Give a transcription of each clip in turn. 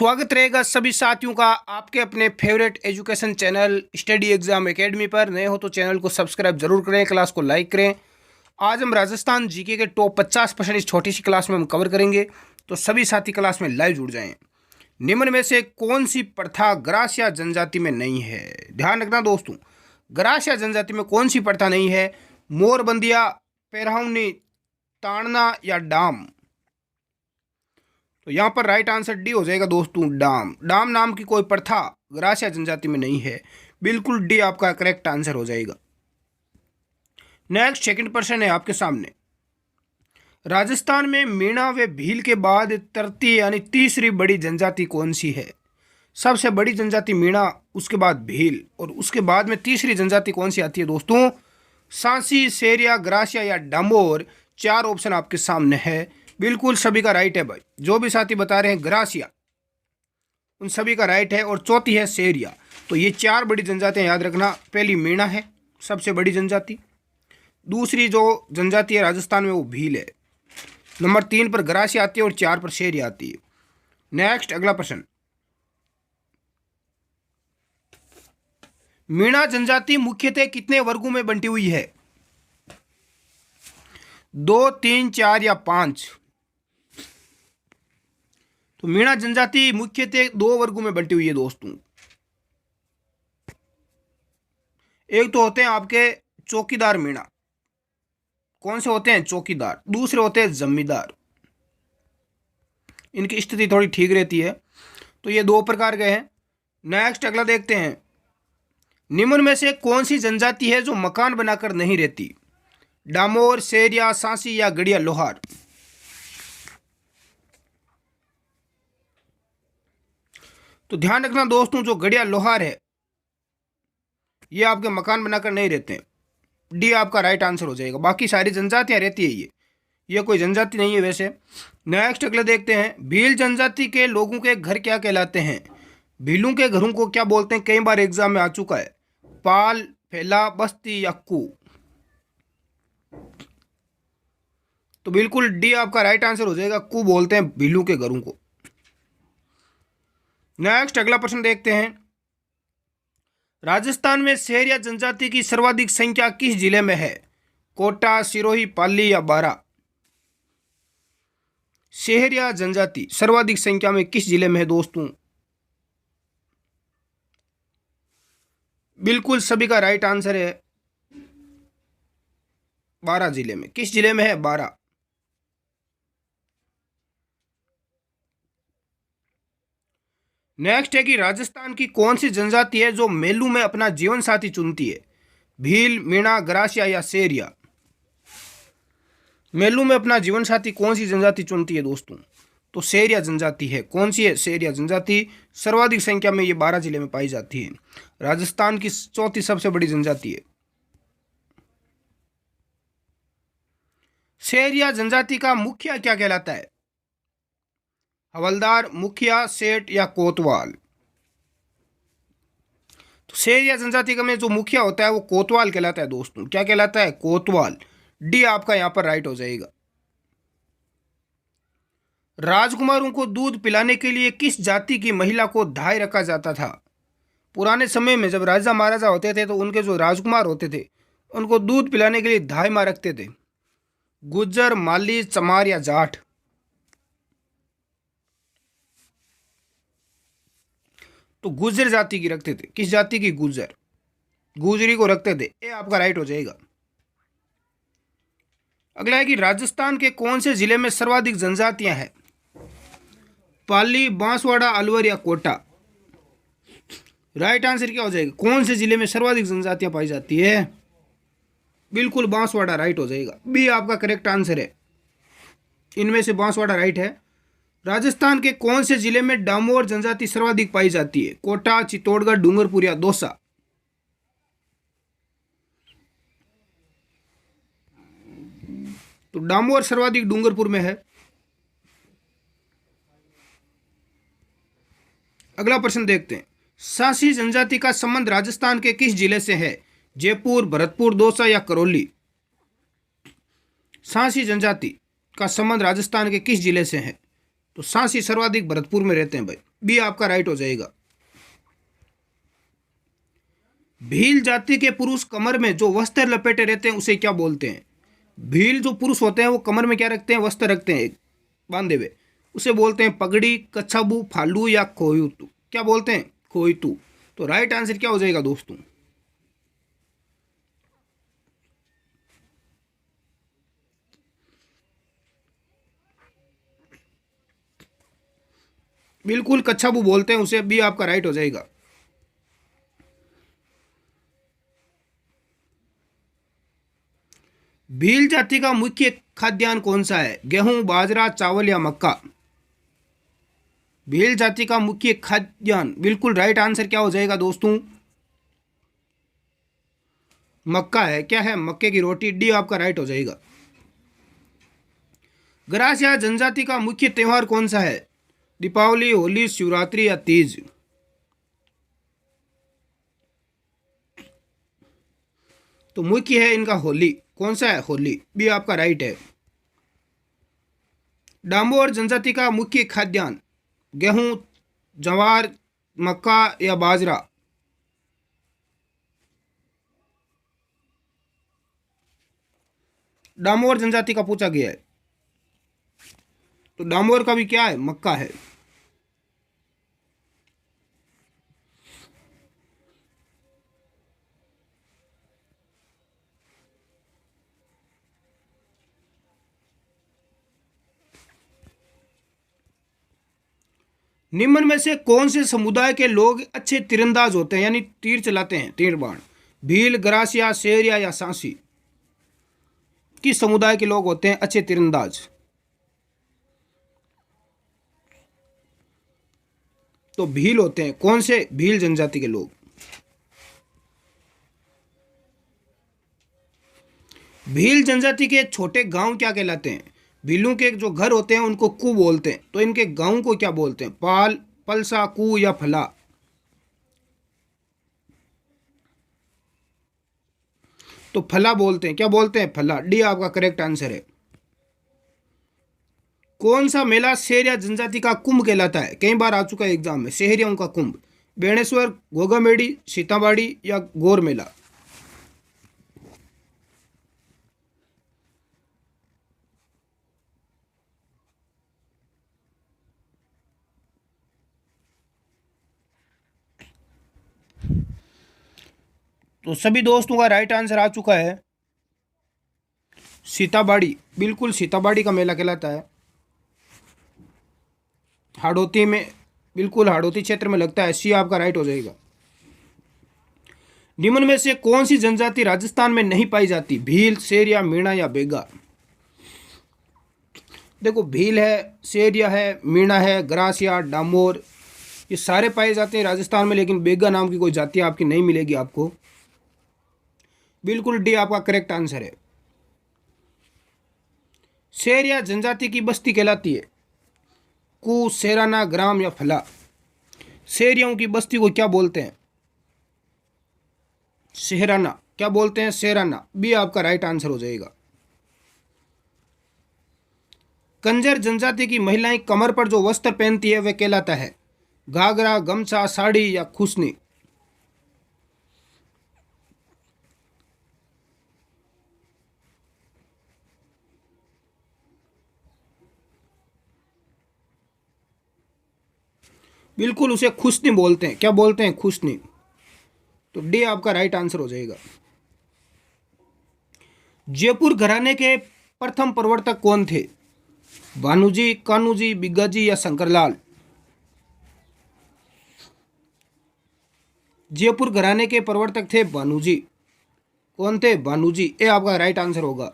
स्वागत रहेगा सभी साथियों का आपके अपने favourite education channel study exam academy पर। नए हो तो चैनल को सब्सक्राइब जरूर करें, क्लास को लाइक करें। आज हम राजस्थान जीके के टॉप 50% इस छोटी सी क्लास में हम कवर करेंगे, तो सभी साथी क्लास में लाइव जुड़ जाएं। निम्न में से कौन सी प्रथा ग्रास या जनजाति में नहीं है? ध्यान रखना दोस्तों, ग्रास या जनजाति में कौन सी प्रथा नहीं है? मोरबंदिया, पेरहाउनी, ताड़ना या डाम? तो यहाँ पर राइट आंसर डी हो जाएगा दोस्तों, डाम। डाम नाम की कोई प्रथा ग्रास या जनजाति में नहीं है, बिल्कुल डी आपका करेक्ट आंसर हो जाएगा। नेक्स्ट सेकंड प्रश्न है आपके सामने। राजस्थान में मीणा व भील के बाद तृतीय यानी तीसरी बड़ी जनजाति कौन सी है? सबसे बड़ी जनजाति मीणा, उसके बाद भील और उसके बाद में तीसरी जनजाति कौन सी आती है दोस्तों? सांसी, सेरिया, ग्रासिया या डामोर। 4 ऑप्शन आपके सामने है, बिल्कुल सभी का राइट है भाई। जो भी साथी बता रहे हैं ग्रासिया, उन सभी का राइट है। और चौथी है सेरिया। तो ये 4 बड़ी जनजातियां याद रखना। पहली मीणा है सबसे बड़ी जनजाति, दूसरी जो जनजाति है राजस्थान में वो भील है, नंबर 3 पर ग्रासिया आती है और 4 पर सेरिया आती है। नेक्स्ट अगला प्रश्न। मीणा जनजाति मुख्यतः कितने वर्गों में बंटी हुई है? 2, 3, 4 या 5? तो मीणा जनजाति मुख्यतः 2 वर्गों में बंटी हुई है दोस्तों। एक तो होते हैं आपके चौकीदार मीणा। कौन से होते हैं? चौकीदार। दूसरे होते हैं जमींदार, इनकी स्थिति थोड़ी ठीक रहती है। तो ये 2 प्रकार के हैं। नेक्स्ट अगला देखते हैं। निम्न में से कौन सी जनजाति है जो मकान बनाकर नहीं रहती? डामोर, सेरिया, सांसी या गड़िया लोहार? तो ध्यान रखना दोस्तों, जो गड़िया लोहार है ये आपके मकान बनाकर नहीं रहते हैं। डी आपका राइट आंसर हो जाएगा। बाकी सारी जनजातियां रहती है, ये कोई जनजाति नहीं है वैसे। नेक्स्ट अगले देखते हैं। भील जनजाति के लोगों के घर क्या कहलाते हैं? भीलों के घरों को क्या बोलते हैं? कई बार एग्जाम में आ चुका है। पाल, फैला, बस्ती या कू? तो बिल्कुल डी आपका राइट आंसर हो जाएगा। कू बोलते हैं भीलू के घरों को। नेक्स्ट अगला प्रश्न देखते हैं। राजस्थान में सेरिया जनजाति की सर्वाधिक संख्या किस जिले में है? कोटा, सिरोही, पाली या बारा? सेरिया जनजाति सर्वाधिक संख्या में किस जिले में है दोस्तों? बिल्कुल सभी का राइट आंसर है, बारा जिले में। किस जिले में है? बारा। नेक्स्ट है कि राजस्थान की कौन सी जनजाति है जो मेलू में अपना जीवन साथी चुनती है? भील, मीणा, ग्रासिया या सेरिया? मेलू में अपना जीवन साथी कौन सी जनजाति चुनती है दोस्तों? तो सेरिया जनजाति है। कौन सी है? सेरिया जनजाति सर्वाधिक संख्या में ये 12 जिले में पाई जाती है। राजस्थान की चौथी सबसे बड़ी जनजाति है। सेरिया जनजाति का मुखिया क्या कहलाता है? हवलदार, मुखिया, सेठ या कोतवाल? तो सेरिया जनजाति का में जो मुखिया होता है वो कोतवाल कहलाता है दोस्तों। क्या कहलाता है? कोतवाल। डी आपका यहां पर राइट हो जाएगा। राजकुमारों को दूध पिलाने के लिए किस जाति की महिला को धाय रखा जाता था? पुराने समय में जब राजा महाराजा होते थे तो उनके जो राजकुमार होते थे उनको दूध पिलाने के लिए धाय मार रखते थे। गुज्जर, माली, चमार या जाट? तो गुज्जर जाति की रखते थे। किस जाति की? गुज्जर। गुजरी को रखते थे। ये आपका राइट हो जाएगा। अगला है कि राजस्थान के कौन से जिले में सर्वाधिक जनजातियां हैं? पाली, बांसवाड़ा, अलवर या कोटा? राइट आंसर क्या हो जाएगा? कौन से जिले में सर्वाधिक जनजातियां पाई जाती है? बिल्कुल बांसवाड़ा राइट हो जाएगा। बी आपका करेक्ट आंसर है। इनमें से बांसवाड़ा राइट है। राजस्थान के कौन से जिले में डामोर जनजाति सर्वाधिक पाई जाती है? कोटा, चित्तौड़गढ़, डूंगरपुर या दौसा? तो डामोर सर्वाधिक डूंगरपुर में है। अगला प्रश्न देखते हैं। सांसी जनजाति का संबंध राजस्थान के किस जिले से है? जयपुर, भरतपुर, दौसा या करौली? सांसी जनजाति का संबंध राजस्थान के किस जिले से है? तो सांसी सर्वाधिक भरतपुर में रहते हैं भाई। बी आपका राइट हो जाएगा। भील जाति के पुरुष कमर में जो वस्त्र लपेटे रहते हैं उसे क्या बोलते हैं? भील जो पुरुष होते हैं वो कमर में क्या रखते हैं? वस्त्र रखते हैं बांधे हुए, उसे बोलते हैं पगड़ी, कच्छाबू, फालू या खोयूतू। क्या बोलते हैं? खोयूतू। तो राइट आंसर क्या हो जाएगा दोस्तों? बिल्कुल कच्छाबू बोलते हैं उसे, बी आपका राइट हो जाएगा। भील जाति का मुख्य खाद्यान्न कौन सा है? गेहूं, बाजरा, चावल या मक्का? भील जाति का मुख्य खाद्यान्न, बिल्कुल राइट आंसर क्या हो जाएगा दोस्तों? मक्का है। क्या है? मक्के की रोटी, डी आपका राइट हो जाएगा। ग्रासिया जनजाति का मुख्य त्योहार कौन सा है? दीपावली, होली, शिवरात्रि या तीज? तो मुख्य है इनका होली। कौन सा है? होली, बी आपका राइट है। डामोर जनजाति का मुख्य खाद्यान्न, गेहूं, ज्वार, मक्का या बाजरा? डामोर जनजाति का पूछा गया है, तो डामोर का भी क्या है? मक्का है। निम्न में से कौन से समुदाय के लोग अच्छे तीरंदाज होते हैं, यानी तीर चलाते हैं, तीर बाण? भील, ग्रासिया, शेरिया या सांसी? किस समुदाय के लोग होते हैं अच्छे तीरंदाज? तो भील होते हैं। कौन से? भील जनजाति के लोग। भील जनजाति के छोटे गांव क्या कहलाते हैं? भीलों के जो घर होते हैं उनको कु बोलते हैं, तो इनके गांव को क्या बोलते हैं? पाल, पलसा, कु या फला? तो फला बोलते हैं। क्या बोलते हैं? फला, डी आपका करेक्ट आंसर है। कौन सा मेला शेरिया जनजाति का कुंभ कहलाता है? कई बार आ चुका है एग्जाम में, शेरियों का कुंभ। बेणेश्वर, गोगामेड़ी, सीताबाड़ी या गौर मेला? तो सभी दोस्तों का राइट आंसर आ चुका है सीताबाड़ी। बिल्कुल सीताबाड़ी का मेला कहलाता है। हाड़ौती में, बिल्कुल हाड़ौती क्षेत्र में लगता है, सी आपका राइट हो जाएगा। निम्न में से कौन सी जनजाति राजस्थान में नहीं पाई जाती? भील, शेरिया, मीणा या बेगा? देखो, भील है, शेरिया है, मीणा है, ग्रासिया, डामोर, ये सारे पाए जाते हैं राजस्थान में, लेकिन बेगा नाम की कोई जाति आपकी नहीं मिलेगी आपको। बिल्कुल डी आपका करेक्ट आंसर है। शेरिया जनजाति की बस्ती कहलाती है कु, शेराना, ग्राम या फला? शेरियों की बस्ती को क्या बोलते हैं? शेराना। क्या बोलते हैं? शेराना, बी आपका राइट आंसर हो जाएगा। कंजर जनजाति की महिलाएं कमर पर जो वस्त्र पहनती है वह कहलाता है घाघरा, गमछा, साड़ी या खुसनी? बिल्कुल उसे खुशनी बोलते हैं। क्या बोलते हैं? खुशनी। तो डी आपका राइट आंसर हो जाएगा। जयपुर घराने के प्रथम प्रवर्तक कौन थे? भानुजी, कान्हूजी, बिग्गाजी या शंकरलाल? जयपुर घराने के प्रवर्तक थे भानुजी। कौन थे? भानुजी, ए आपका राइट आंसर होगा।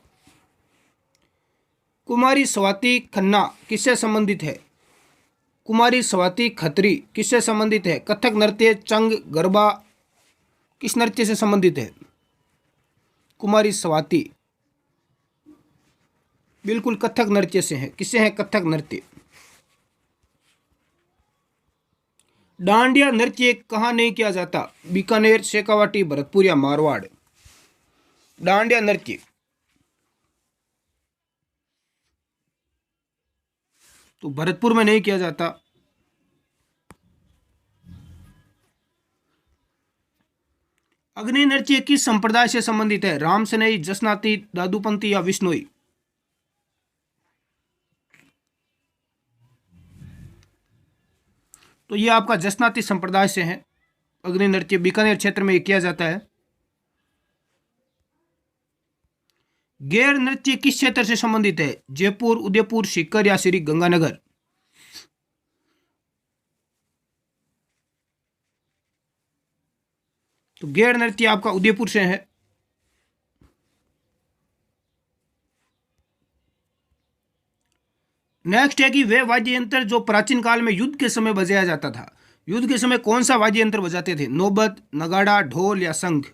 कुमारी स्वाति खन्ना किससे संबंधित है? कुमारी स्वाति खत्री किससे संबंधित है? कथक नृत्य, चंग, गरबा, किस नृत्य से संबंधित है? कुमारी स्वाति बिल्कुल कथक नृत्य से है। किससे है? कथक नृत्य। डांडिया नृत्य कहाँ नहीं किया जाता? बीकानेर, शेखावाटी, भरतपुर या मारवाड़? डांडिया नृत्य तो भरतपुर में नहीं किया जाता। अग्नि नृत्य किस संप्रदाय से संबंधित है? रामसनेई, जसनाती, दादूपंथी या विश्नोई? तो ये आपका जसनाती संप्रदाय से है। अग्नि नृत्य बीकानेर क्षेत्र में किया जाता है। गैर नृत्य किस क्षेत्र से संबंधित है? जयपुर, उदयपुर, सीकर या श्री गंगानगर? तो गैर नृत्य आपका उदयपुर से है। नेक्स्ट है कि वे वाद्य यंत्र जो प्राचीन काल में युद्ध के समय बजाया जाता था, युद्ध के समय कौन सा वाद्य यंत्र बजाते थे? नौबत, नगाड़ा, ढोल या शंख?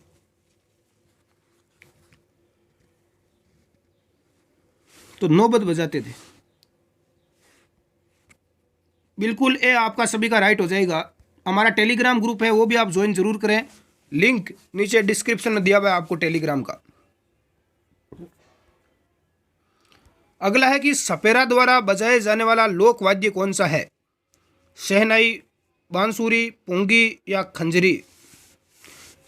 तो नौबत बजाते थे। बिल्कुल, ये आपका सभी का राइट हो जाएगा। हमारा टेलीग्राम ग्रुप है, वो भी आप ज्वाइन जरूर करें। लिंक नीचे डिस्क्रिप्शन में दिया हुआ है आपको टेलीग्राम का। अगला है कि सपेरा द्वारा बजाए जाने वाला लोक वाद्य कौन सा है? शहनाई, बांसुरी, पुंगी या खंजरी?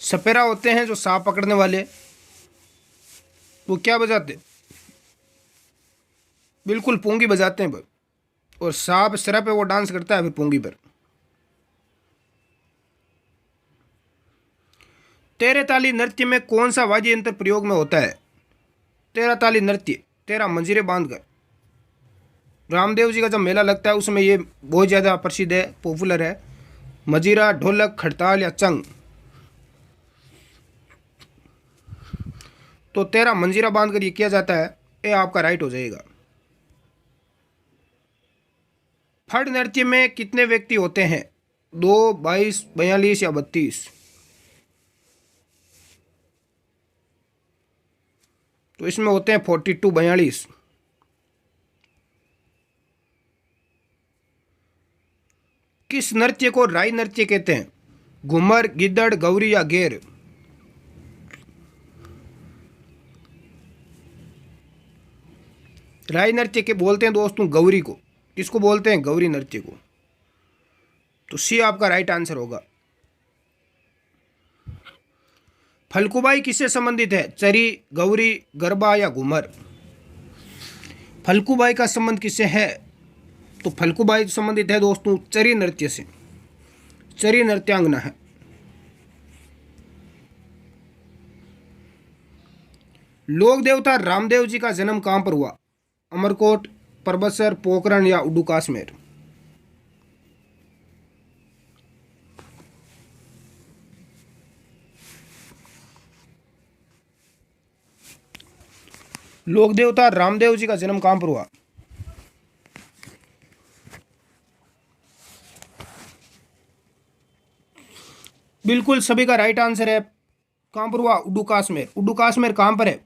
सपेरा होते हैं जो सांप पकड़ने वाले, वो क्या बजाते? बिल्कुल पुंगी बजाते हैं भाई। और सांप सिर पे वो डांस करता है फिर पुंगी पर। तेरह ताली नृत्य में कौन सा वाद्य यंत्र प्रयोग में होता है? तेरह ताली नृत्य 13 मंजीरे बांधकर। रामदेव जी का जब मेला लगता है उसमें ये बहुत ज़्यादा प्रसिद्ध है, पॉपुलर है। मजीरा, ढोलक, खड़ताल या चंग? तो 13 मंजीरा बांधकर ये किया जाता है। ये आपका राइट हो जाएगा। फड़ नृत्य में कितने व्यक्ति होते हैं? 2, 22, 42 या 32? तो इसमें होते हैं 42, 42। किस नृत्य को राई नृत्य कहते हैं? घूमर, गिद्दड़, गौरी या गेर? राई नृत्य के बोलते हैं दोस्तों गौरी को। किसको बोलते हैं? गौरी नृत्य को। तो सी आपका राइट आंसर होगा। फलकुबाई किससे संबंधित है? चरी, गौरी, गरबा या घूमर? फलकुबाई का संबंध किससे है? तो फलकुबाई संबंधित है दोस्तों चरी नृत्य से। चरी नृत्यांगना है। लोक देवता रामदेव जी का जन्म कहां पर हुआ? अमरकोट, परबतसर, पोखरण या उड्डू काश्मीर? लोक देवता रामदेव जी का जन्म कहां पर हुआ? बिल्कुल सभी का राइट आंसर है। कहां पर हुआ? उड्डू काश्मीर। उड्डू काश्मीर कहां पर है?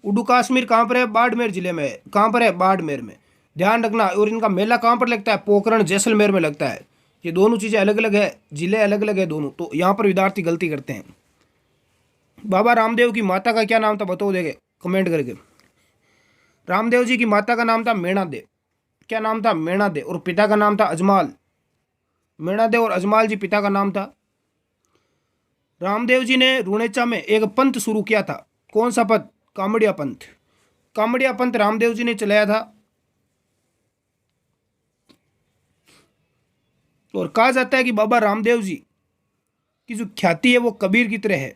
उड्डू काश्मीर कहां पर है? बाड़मेर जिले में है। कहां पर है? बाड़मेर में। ध्यान रखना। और इनका मेला कहां पर लगता है? पोखरण, जैसलमेर में लगता है। ये दोनों चीज़ें अलग अलग है, जिले अलग अलग है दोनों। तो यहाँ पर विद्यार्थी गलती करते हैं। बाबा रामदेव की माता का क्या नाम था? बताओ देंगे कमेंट करके। रामदेव जी की माता का नाम था मेणा दे। क्या नाम था? मेणा दे। और पिता का नाम था अजमाल। मेणा दे और अजमाल जी पिता का नाम था। रामदेव जी ने रुणेचा में एक पंथ शुरू किया था। कौन सा पंथ? कामड़िया पंथ। कामड़िया पंथ रामदेव जी ने चलाया था। और कहा जाता है कि बाबा रामदेव जी की जो ख्याति है वो कबीर की तरह है।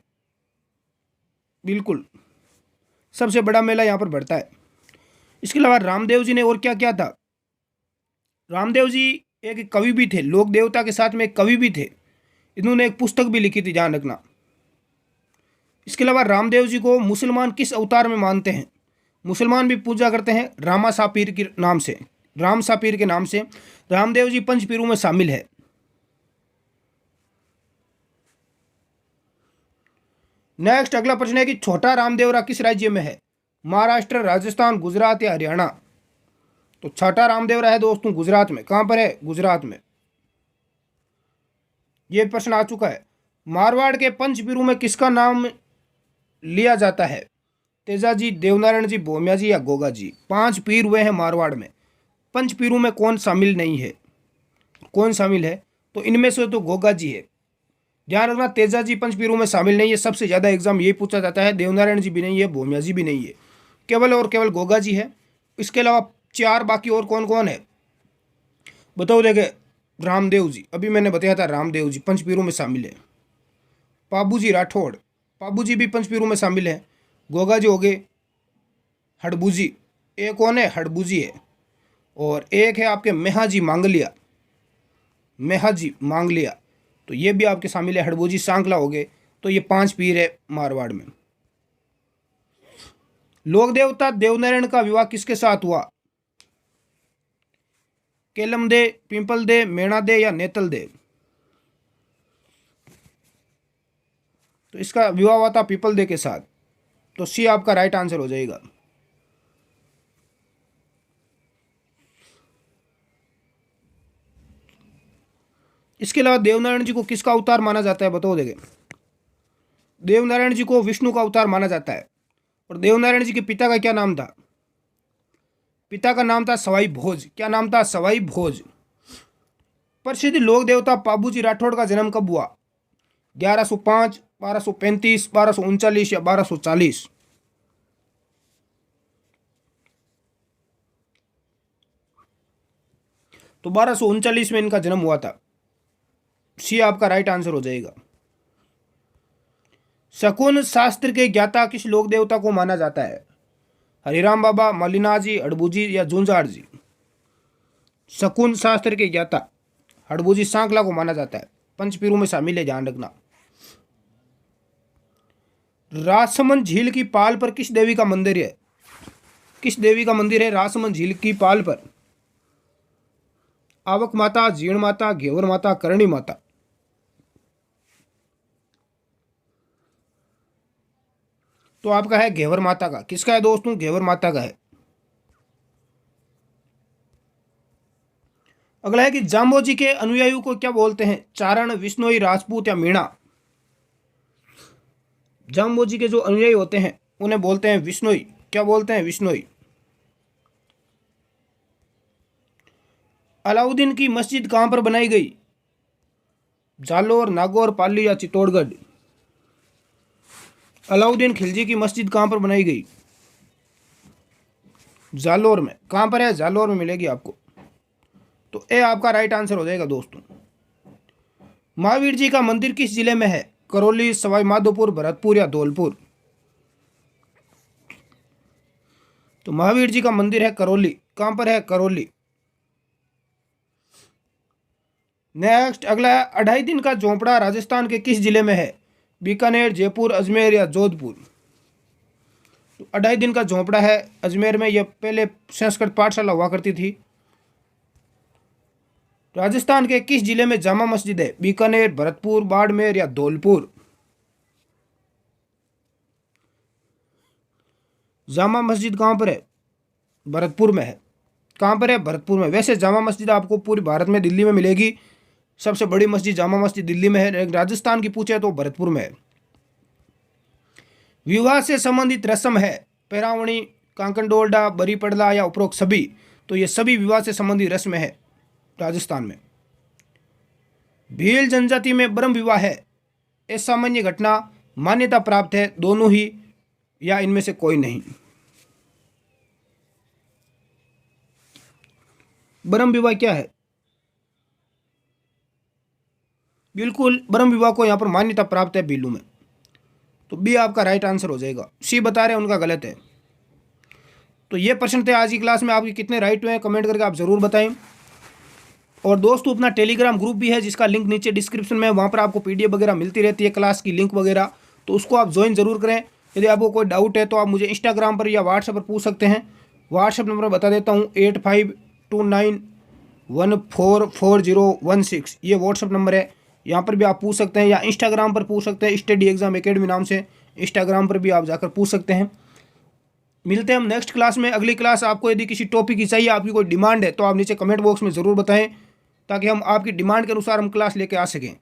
बिल्कुल, सबसे बड़ा मेला यहाँ पर बढ़ता है। इसके अलावा रामदेव जी ने और क्या किया था? रामदेव जी एक कवि भी थे, लोक देवता के साथ में एक कवि भी थे। इन्होंने एक पुस्तक भी लिखी थी, ध्यान रखना। इसके अलावा रामदेव जी को मुसलमान किस अवतार में मानते हैं? मुसलमान भी पूजा करते हैं रामा सापीर के नाम से, राम सापीर के नाम से। रामदेव जी पंच पीरों में शामिल है। नेक्स्ट अगला प्रश्न है कि छोटा रामदेवरा किस राज्य में है? महाराष्ट्र, राजस्थान, गुजरात या हरियाणा? तो छोटा रामदेवरा है दोस्तों गुजरात में। कहां पर है? गुजरात में। यह प्रश्न आ चुका है। मारवाड़ के पंचपीरों में किसका नाम लिया जाता है? तेजा जी, देवनारायण जी, भोमिया जी या गोगा जी? 5 पीर हुए हैं मारवाड़ में। पंच पीरों में कौन शामिल नहीं है? कौन शामिल है? तो इनमें से तो गोगा जी है। ध्यान रखना तेजा जी पंचपीरू में शामिल नहीं है, सबसे ज़्यादा एग्जाम यही पूछा जाता है। देवनारायण जी भी नहीं है, भूमिया जी भी नहीं है, केवल और केवल गोगा जी है। इसके अलावा चार बाकी और कौन कौन है बताओ। देखे रामदेव जी, अभी मैंने बताया था रामदेव जी पंचपीरू में शामिल है। पाबू जी राठौड़, पाबू जी भी पंचपीरू में शामिल है। गोगा जी हो गए। हड़बूजी, एक कौन है हड़बूजी है। और एक है आपके मेहाजी मांगलिया, मेहाजी मांगलिया, तो ये भी आपके शामिल है। हड़बूजी सांकला हो गए। तो ये 5 पीर है मारवाड़ में। लोक देवता देवनारायण का विवाह किसके साथ हुआ? केलम दे, पिंपल दे, मेणा दे या नेतल दे? तो इसका विवाह हुआ था पीपल दे के साथ। तो सी आपका राइट आंसर हो जाएगा। इसके अलावा देवनारायण जी को किसका अवतार माना जाता है बताओ। देखे देवनारायण जी को विष्णु का अवतार माना जाता है। और देवनारायण जी के पिता का क्या नाम था? पिता का नाम था सवाई भोज। क्या नाम था? सवाई भोज। प्रसिद्ध लोक देवता पाबूजी राठौड़ का जन्म कब हुआ? 1105, 1235, 1239 या 1240? तो 1239 में इनका जन्म हुआ था। सी आपका राइट आंसर हो जाएगा। शकुन शास्त्र के ज्ञाता किस लोक देवता को माना जाता है? हरिराम बाबा, मल्लिनाथ जी, हड़बूजी या झुंझाड़ जी? शकुन शास्त्र के ज्ञाता हड़बूजी सांकला को माना जाता है। पंचपीरू में शामिल है, ध्यान रखना। राजसमंद झील की पाल पर किस देवी का मंदिर है? किस देवी का मंदिर है राजसमंद झील की पाल पर? आवक माता, जीण माता, घेवर माता, करणी माता? तो आपका है घेवर माता का। किसका है दोस्तों? घेवर माता का है। अगला है कि जाम्बोजी के अनुयायियों को क्या बोलते हैं? चारण, विश्नोई, राजपूत या मीणा? जाम्बोजी के जो अनुयायी होते हैं उन्हें बोलते हैं विश्नोई। क्या बोलते हैं? विश्नोई। अलाउद्दीन की मस्जिद कहां पर बनाई गई? जालोर, नागौर, पाली या चित्तौड़गढ़? अलाउद्दीन खिलजी की मस्जिद कहां पर बनाई गई? जालोर में। कहां पर है? जालोर में मिलेगी आपको। तो ए आपका राइट आंसर हो जाएगा दोस्तों। महावीर जी का मंदिर किस जिले में है? करौली, सवाई माधोपुर, भरतपुर या धौलपुर? तो महावीर जी का मंदिर है करौली। कहां पर है? करौली। नेक्स्ट अगला है 2.5 दिन का झोंपड़ा राजस्थान के किस जिले में है? बीकानेर, जयपुर, अजमेर या जोधपुर? तो 2.5 दिन का झोंपड़ा है अजमेर में। यह पहले संस्कृत पाठशाला हुआ करती थी। राजस्थान के किस जिले में जामा मस्जिद है? बीकानेर, भरतपुर, बाड़मेर या धौलपुर? जामा मस्जिद कहाँ पर है? भरतपुर में है। कहाँ पर है? भरतपुर में। वैसे जामा मस्जिद आपको पूरी भारत में दिल्ली में मिलेगी। सबसे बड़ी मस्जिद जामा मस्जिद दिल्ली में है। राजस्थान की पूछे तो भरतपुर में है। विवाह से संबंधित रस्म है पैरावणी, कांकन डोलडा, बरी पड़ला या उपरोक्त सभी? तो ये सभी विवाह से संबंधित रस्म है राजस्थान में। भील जनजाति में ब्रह्म विवाह है असामान्य घटना, मान्यता प्राप्त है, दोनों ही या इनमें से कोई नहीं? ब्रह्म विवाह क्या है? बिल्कुल ब्रह्म विवाह को यहाँ पर मान्यता प्राप्त है भीलू में। तो बी आपका राइट आंसर हो जाएगा। सी बता रहे हैं उनका गलत है। तो ये प्रश्न थे आज की क्लास में। आपके कितने राइट हुए हैं कमेंट करके आप ज़रूर बताएं। और दोस्तों अपना टेलीग्राम ग्रुप भी है जिसका लिंक नीचे डिस्क्रिप्शन में है। वहाँ पर आपको पीडीएफ वगैरह मिलती रहती है, क्लास की लिंक वगैरह, तो उसको आप ज्वाइन ज़रूर करें। यदि आपको कोई डाउट है तो आप मुझे इंस्टाग्राम पर या व्हाट्सएप पर पूछ सकते हैं। व्हाट्सएप नंबर बता देता हूँ 8529144016। ये व्हाट्सएप नंबर है, यहाँ पर भी आप पूछ सकते हैं, या इंस्टाग्राम पर पूछ सकते हैं। स्टडी एग्जाम एकेडमी नाम से इंस्टाग्राम पर भी आप जाकर पूछ सकते हैं। मिलते हैं हम नेक्स्ट क्लास में। अगली क्लास आपको यदि किसी टॉपिक की चाहिए, आपकी कोई डिमांड है, तो आप नीचे कमेंट बॉक्स में ज़रूर बताएं ताकि हम आपकी डिमांड के अनुसार हम क्लास लेके आ सकें।